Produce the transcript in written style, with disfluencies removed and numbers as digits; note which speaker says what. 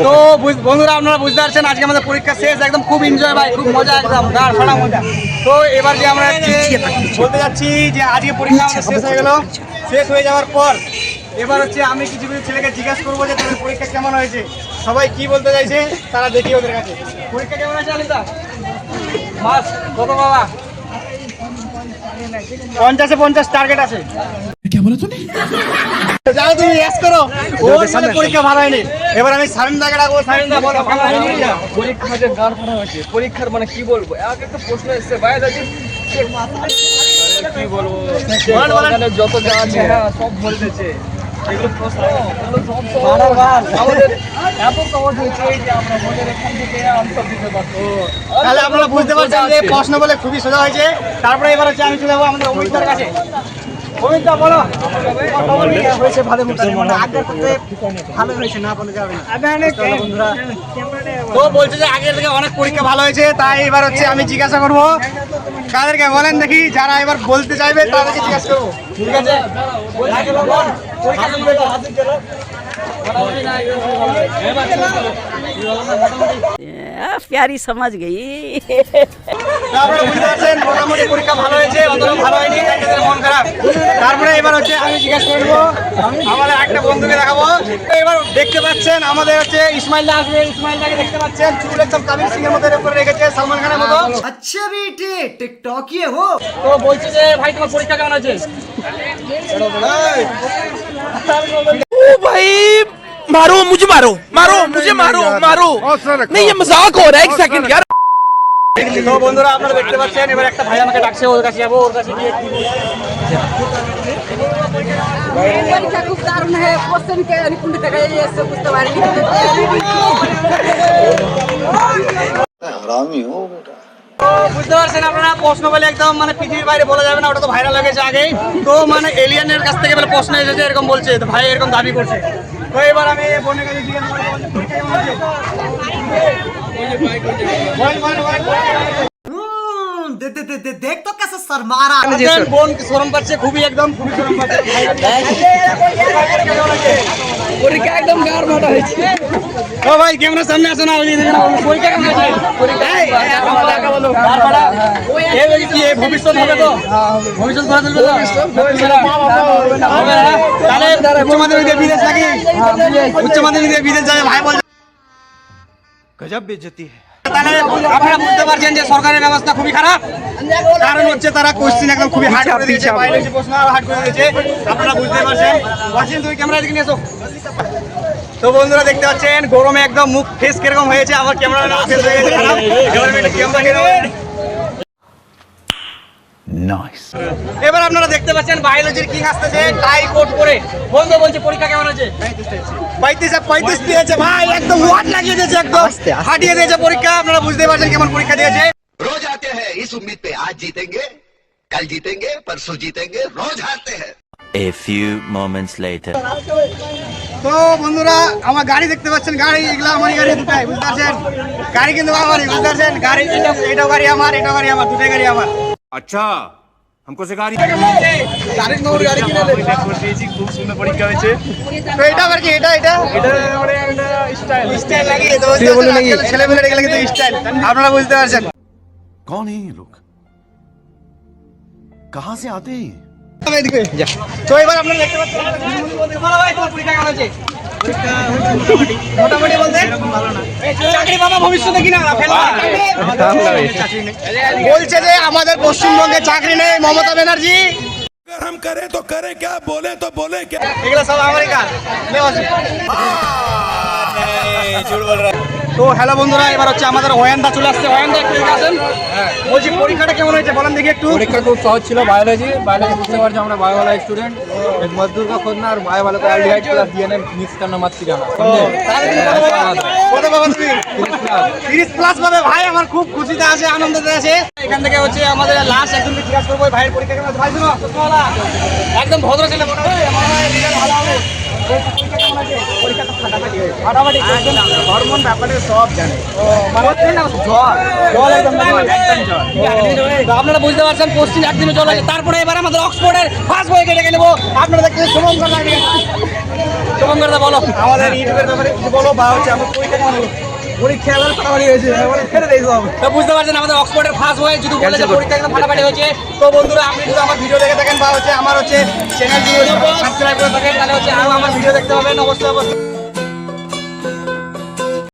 Speaker 1: তো বন্ধুরা আপনারা বুঝতে পারছেন আজকে আমাদের পরীক্ষা শেষ, একদম খুব এনজয় ভাই, খুব মজা, একদম গান ফাড়া মজা। তো এবার যে আমরা বলতে যাচ্ছি যে আজকে পরীক্ষা আমাদের শেষ হয়ে গেল। শেষ হয়ে যাওয়ার পর এবার হচ্ছে আমি কিছু কিছু ছেলেকে জিজ্ঞাসা করবো যে তাদের পরীক্ষা কেমন হয়েছে, সবাই কি বলতে চাইছে তারা দেখি ওদের কাছে। পরীক্ষা কেমন হয়েছে আলিদা? মাস কত বাবা? 50-50 টার্গেট আছে। যাও তুমি এস করো, ওর সামনে পরীক্ষা ভালো হয়নি। এবার আমি সারেন্দাকে ডাকবো। সারেন্দা বলো ভালো হয়নি?
Speaker 2: পরীক্ষাতে গান ফাটা হয়েছে। পরীক্ষার মানে কি বলবো, এক একটা প্রশ্ন এসছে বায়োলজি, কি বলবো, যত যা আছে হ্যাঁ সব বলে দিয়েছে। এগুলো প্রশ্ন আমাদের এত সহজ হয়েছে যে আমরা মনের এখান থেকে আনসার দিতে পারবো।
Speaker 1: তাহলে আপনারা বুঝতে পারছেন যে প্রশ্ন বলে খুবই সোজা হয়েছে। তারপরে এবার হচ্ছে আমি চলে যাবো আমাদের অমিতদার কাছে। অমিতদা বলো হয়েছে ভালো মোটামুটি, আগের করতে ভালো হয়েছে না বলে যাবে না। তো বলছে যে আগের থেকে অনেক পরীক্ষা ভালো হয়েছে, তাই এবার হচ্ছে আমি জিজ্ঞাসা করবো কাদেরকে বলেন দেখি, যারা এবার বলতে চাইবে তাদেরকে জিজ্ঞাসা করবো। ঠিক আছে,
Speaker 3: प्यारी समझ गई।
Speaker 1: তারপরে বুঝতে পারছেন মোটামুটি পরীক্ষা ভালো হয়েছে, অতটা ভালো হয়নি, এদের মন খারাপ। তারপরে এবার হচ্ছে আমি জিজ্ঞাসা করবো আমাদের একটা বন্ধুকে দেখাবো। এবার দেখতে পাচ্ছেন আমাদের হচ্ছে ইসমাইল দা আসবে। ইসমাইলদাকে দেখতে পাচ্ছেন, চুল একদম কাবির সিং এর মতো করে রেখেছে, সালমান খানের মতো। আচ্ছা বেটে টিকটকিয়ে হো। তো বলছে যে ভাই তোমার পরীক্ষা কেমন হয়েছে?
Speaker 4: ओ भाई मारो मुझे, मारो मारो मुझे, मारो मारो नहीं, ये मजाक हो रहा है। एक सेकंड यार।
Speaker 1: তো বন্ধুরা আপনারা দেখতে পাচ্ছেন এবার একটা ভাই আমাকে ডাকছে, ওর কাছে যাবো। ওর কাছে গিয়ে কি
Speaker 3: परीक्षा खूब दारुण है, क्वेश्चन के निपुण तक ये सब बुझते पारिনি।
Speaker 5: हरामी हो बेटा।
Speaker 1: তো বুঝতে পারছেন আপনারা প্রশ্ন বলে একদম মানে পৃথিবীর বাইরে বলা যাবে না, ওটা তো ভাইরাল হয়ে গেছে আগেই। তো মানে এলিয়েনের কাছ থেকে বলে প্রশ্ন এসেছে এরকম বলছে, তো ভাই এরকম দাবি করছে। তো এবার আমি বোনের কাছে জিজ্ঞাসা করবো পরীক্ষা কেমন হয়েছে? দেখ তো কেসে স্যার মারা বোন শরম পাচ্ছে, খুবই একদম খুবই শরম পাচ্ছে।
Speaker 2: পরীক্ষা একদম গার মাথা হয়েছে।
Speaker 1: ও ভাই ক্যামেরার সামনে আসো না, পরীক্ষা কেমন হয়েছে? কি ভবিষ্যৎ হবে তো? ভবিষ্যৎ গড়ে তুলবে তো? তাহলে উচ্চ মাধ্যমিক দিয়ে বিদেশ নাকি? উচ্চ মাধ্যমিক দিয়ে বিদেশ যাবে ভাই বল, গজব বেইজ্জতি। তাহলে আপনারা বুঝতে পারছেন যে সরকারের ব্যবস্থা খুবই খারাপ, কারণ হচ্ছে তারা কোশ্চেন একদম খুবই হার্ড করে দিয়েছে, বায়োলজি প্রশ্ন আরো হার্ড করে দিয়েছে। আপনারা বুঝতে পারছেন। ওয়াসিম তুমি ক্যামেরা দিকে নিয়ে এসো। তো বন্ধুরা দেখতে পাচ্ছেন গরমে একদম মুখ ফেস কিরকম হয়েছে, আমার ক্যামেরা ফেস হয়ে গেছে খারাপ। এবার আমি ক্যামেরা কিনে নাইস। এবার আপনারা দেখতে পাচ্ছেন বায়োলজির কিং আসতেছে টাই কোট পরে। বন্ধু বলছে পরীক্ষা কেমন হয়েছে? 35 দিয়েছে ভাই, একদম ওয়াট লাগিয়ে দিয়েছে, একদম ফাটিয়ে দিয়েছে পরীক্ষা। আপনারা বুঝতে পারছেন কেমন পরীক্ষা দিয়েছে।
Speaker 5: रोज आते हैं इस उम्मीद पे, आज जीतेंगे, कल जीतेंगे, परसों जीतेंगे, रोज हारते हैं।
Speaker 6: A few moments later.
Speaker 1: তো বন্ধুরা আমার গাড়ি দেখতে পাচ্ছেন, গাড়ি এগুলো আমারই গাড়ি দুটাই, বুঝতে পারছেন? গাড়ি কিন্তু আমারই, বুঝতে পারছেন? গাড়ি এটাও গাড়ি আমার, এটাও গাড়ি আমার, দুটাই গাড়ি আমার।
Speaker 7: अच्छा हमको सिखा रही
Speaker 1: গাড়ি নতুন গাড়ি কিনে
Speaker 7: দিয়েছি, খুব সুন্দর পরীক্ষা হয়েছে।
Speaker 1: তো এটা আবার কি? এটা স্টাইল লাগিয়ে তো ছেলেমেলে রেখে কিন্তু স্টাইল, আপনারা বুঝতে পারছেন।
Speaker 7: कौन है ये लोग, कहाँ से आते हैं?
Speaker 1: তো এবার আপনারা দেখতে পাচ্ছেন বলো ভাই তোমার পরীক্ষা কেমন হয়েছে? মোটামুটি বলতে চাকরি বাবা ভবিষ্যতে কিনা বলছে যে আমাদের পশ্চিমবঙ্গে চাকরি নেই, মমতা ব্যানার্জি।
Speaker 4: अगर हम करें तो करें क्या, बोले तो बोले क्या।
Speaker 1: এগুলো সব আমেরিকান। তো হ্যালো বন্ধুরা, এবার হচ্ছে আমাদের ওয়ানদা চলে আসছে। ওয়ানদা একটু এদিকে আসেন। বলছি পরীক্ষাটা কেমন হয়েছে বলেন দেখি একটু।
Speaker 2: परीक्षा खूब सहज ছিল। বায়োলজি বুঝতে পারছি আমরা বায়ো वाला स्टूडेंट, एक मजदूर का खोजना और बायो वाला को एल्डिहाइड प्लस डीएनए मिक्स करना मत सिखाना,
Speaker 1: কত পাবেন তুমি? 30+ পাবে ভাই, আমার খুব খুশিতে আছে, আনন্দতে আছে। এখান থেকে হচ্ছে আমাদের লাস্ট একজনকে জিজ্ঞাসা করবো ভাইয়ের পরীক্ষা কেমন হয়েছে। ভাই শোনো, একদম ভদ্র ছেলে মনে হয়, আমার রেজাল্ট ভালো হবে।
Speaker 2: ফাটাফাটি হরমোন ব্যাপারে সব জানে
Speaker 1: আপনারা বুঝতে পারছেন পশ্চিম একদিনে জল আছে। তারপরে এবার আমাদের অক্সফোর্ডের ফার্স্ট বইকে ডেকে নেবো। আপনারা দেখতে শুভঙ্করদা বলো
Speaker 2: আমাদের ইউটিউবের ব্যাপারে কিছু বলো বা হচ্ছে আমার পরীক্ষা এবার ফাটাফাটি হয়েছে এবার ফেলে দিই সব।
Speaker 1: তো বুঝতে পারছেন আমাদের অক্সফোর্ডের ফার্স্ট বই যদি বলে যে পরীক্ষা একদম ফাটাফাটি হয়েছে। তো বন্ধুরা আপনি যদি আমার ভিডিও দেখে থাকেন বা হচ্ছে আমার হচ্ছে চ্যানেল সাবস্ক্রাইব করে থাকেন তাহলে হচ্ছে আরো আমার ভিডিও দেখতে পাবেন অবশ্যই অবশ্যই।